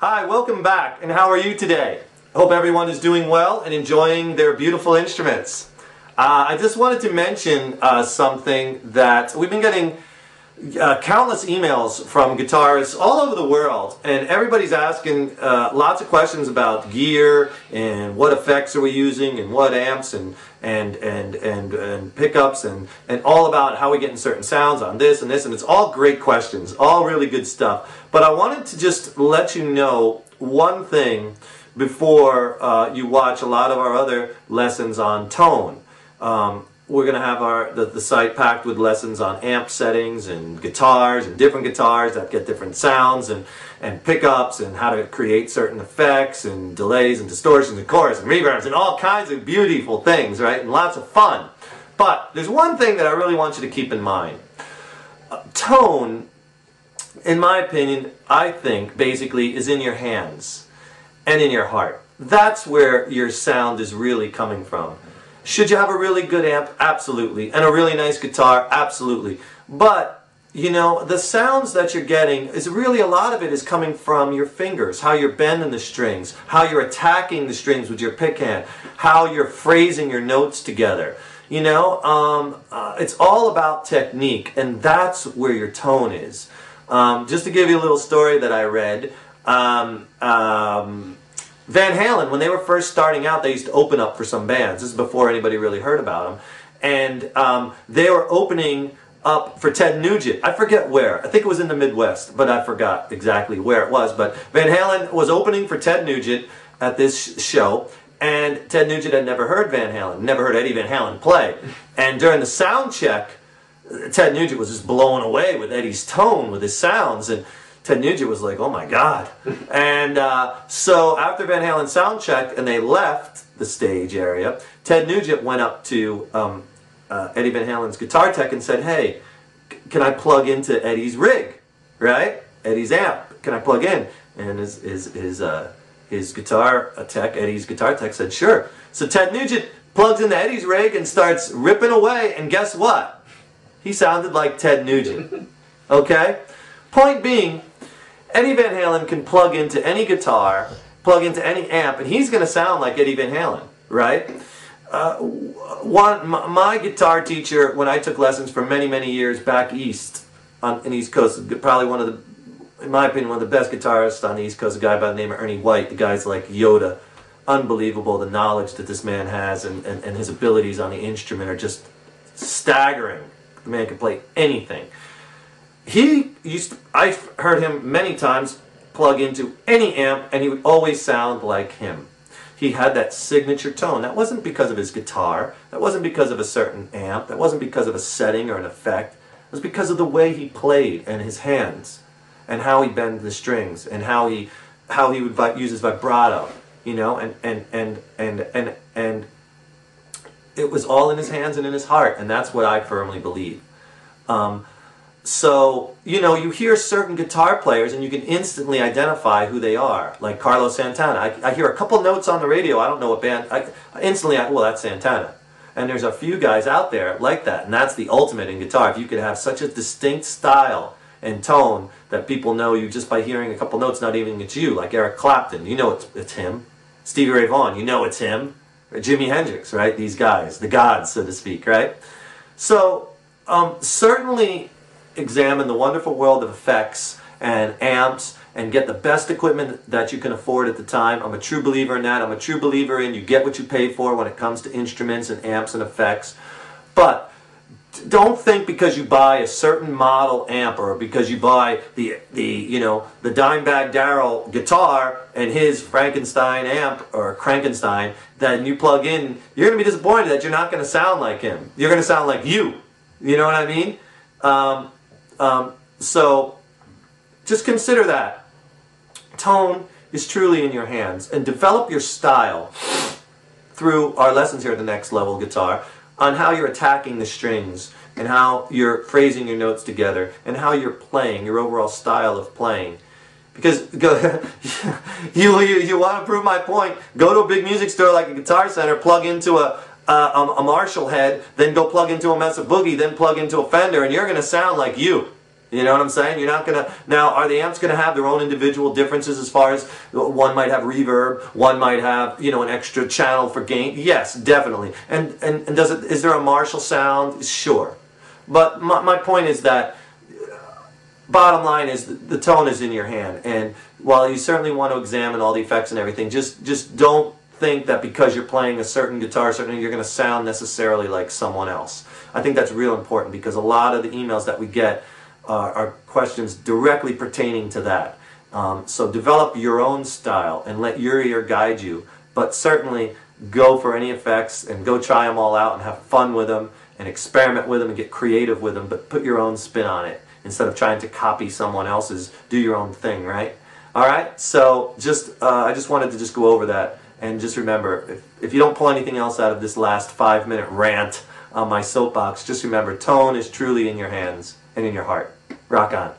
Hi, welcome back, and how are you today? I hope everyone is doing well and enjoying their beautiful instruments. I just wanted to mention something that we've been getting countless emails from guitarists all over the world, and everybody's asking lots of questions about gear and what effects are we using and what amps and pickups and all about how we're getting certain sounds on this and this, and it's all great questions, all really good stuff. But I wanted to just let you know one thing before you watch a lot of our other lessons on tone. We're going to have the site packed with lessons on amp settings and guitars and different guitars that get different sounds and pickups and how to create certain effects and delays and distortions and chorus and reverbs and all kinds of beautiful things, right? And lots of fun. But there's one thing that I really want you to keep in mind. Tone, in my opinion, I think basically is in your hands and in your heart. That's where your sound is really coming from. Should you have a really good amp? Absolutely. And a really nice guitar? Absolutely. But, you know, the sounds that you're getting, is really a lot of it is coming from your fingers, how you're bending the strings, how you're attacking the strings with your pick hand, how you're phrasing your notes together. You know, it's all about technique, and that's where your tone is. Just to give you a little story that I read, Van Halen, when they were first starting out, they used to open up for some bands. This is before anybody really heard about them. And they were opening up for Ted Nugent. I forget where. I think it was in the Midwest, but I forgot exactly where it was. But Van Halen was opening for Ted Nugent at this show. And Ted Nugent had never heard Van Halen, never heard Eddie Van Halen play. And during the sound check, Ted Nugent was just blown away with Eddie's tone, with his sounds. And Ted Nugent was like, oh my God. And so after Van Halen sound checked and they left the stage area, Ted Nugent went up to Eddie Van Halen's guitar tech and said, hey, can I plug into Eddie's rig, right? Eddie's amp, can I plug in? And his guitar tech, Eddie's guitar tech said, sure. So Ted Nugent plugs into Eddie's rig and starts ripping away, and guess what? He sounded like Ted Nugent, okay? Point being, Eddie Van Halen can plug into any guitar, plug into any amp, and he's going to sound like Eddie Van Halen, right? My guitar teacher, when I took lessons for many, many years back east, on the East Coast, probably one of the, in my opinion, one of the best guitarists on the East Coast, a guy by the name of Ernie White. The guy's like Yoda. Unbelievable, the knowledge that this man has and his abilities on the instrument are just staggering. The man can play anything. I've heard him many times plug into any amp and he would always sound like him. He had that signature tone. That wasn't because of his guitar. That wasn't because of a certain amp. That wasn't because of a setting or an effect. It was because of the way he played and his hands and how he bent the strings and how he would use his vibrato, you know, and it was all in his hands and in his heart, and that's what I firmly believe. So, you know, you hear certain guitar players and you can instantly identify who they are, like Carlos Santana. I hear a couple notes on the radio, I don't know what band, well, that's Santana. And there's a few guys out there like that, and that's the ultimate in guitar. If you could have such a distinct style and tone that people know you just by hearing a couple notes, not even it's you, like Eric Clapton, you know it's him. Stevie Ray Vaughan, you know it's him. Jimi Hendrix, right? These guys, the gods, so to speak, right? So, certainly examine the wonderful world of effects and amps and get the best equipment that you can afford at the time. I'm a true believer in that. I'm a true believer in you get what you pay for when it comes to instruments and amps and effects. But don't think because you buy a certain model amp or because you buy the Dimebag Darrell guitar and his Frankenstein amp or Crankenstein that you plug in, you're going to be disappointed that you're not going to sound like him. You're going to sound like you. You know what I mean? So just consider that. Tone is truly in your hands, and develop your style through our lessons here at the Next Level Guitar on how you're attacking the strings and how you're phrasing your notes together and how you're playing, your overall style of playing. Because you want to prove my point, go to a big music store like a Guitar Center, plug into a Marshall head, then go plug into a Mesa Boogie, then plug into a Fender, and you're going to sound like you. You know what I'm saying? You're not going to... Now, are the amps going to have their own individual differences as far as one might have reverb, one might have, you know, an extra channel for gain? Yes, definitely. And is there a Marshall sound? Sure. But my point is that bottom line is the tone is in your hand. And while you certainly want to examine all the effects and everything, just don't think that because you're playing a certain guitar, you're going to sound necessarily like someone else. I think that's real important because a lot of the emails that we get are questions directly pertaining to that. So develop your own style and let your ear guide you, but certainly go for any effects and go try them all out and have fun with them and experiment with them and get creative with them, but put your own spin on it instead of trying to copy someone else's. Do your own thing, right? All right, so I just wanted to just go over that, and just remember, if you don't pull anything else out of this last 5-minute rant on my soapbox, just remember, tone is truly in your hands and in your heart. Rock on.